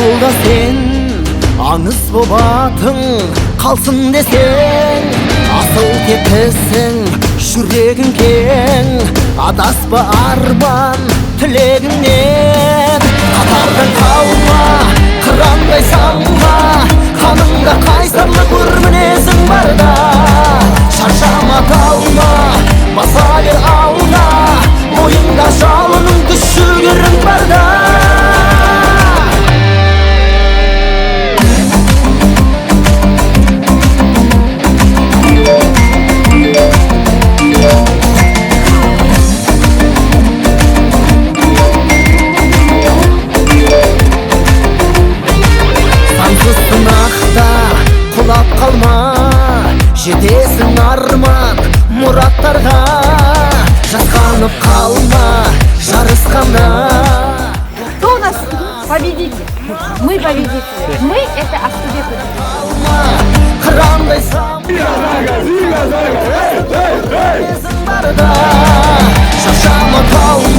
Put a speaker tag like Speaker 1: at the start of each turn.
Speaker 1: Жолда сен аңыз болатың, қалсын десең асыл тектісің, жүрегің кең, адаспа арман тілегіңнен. Қатардан қалма, қырандай самға, қаныңда қайсарлық өр мінезің барда. Шаршама, талма, баса бер алға, мойында жалының күш жігерің барда. Құлап қалма, жетесің арман мұраттарға. Жасқанып қалма, жарысқанда.
Speaker 2: Кто у нас победитель? Мы победители. Мы — это Ақтөбе көшесі.
Speaker 1: Қырандай сам шаршама, талма.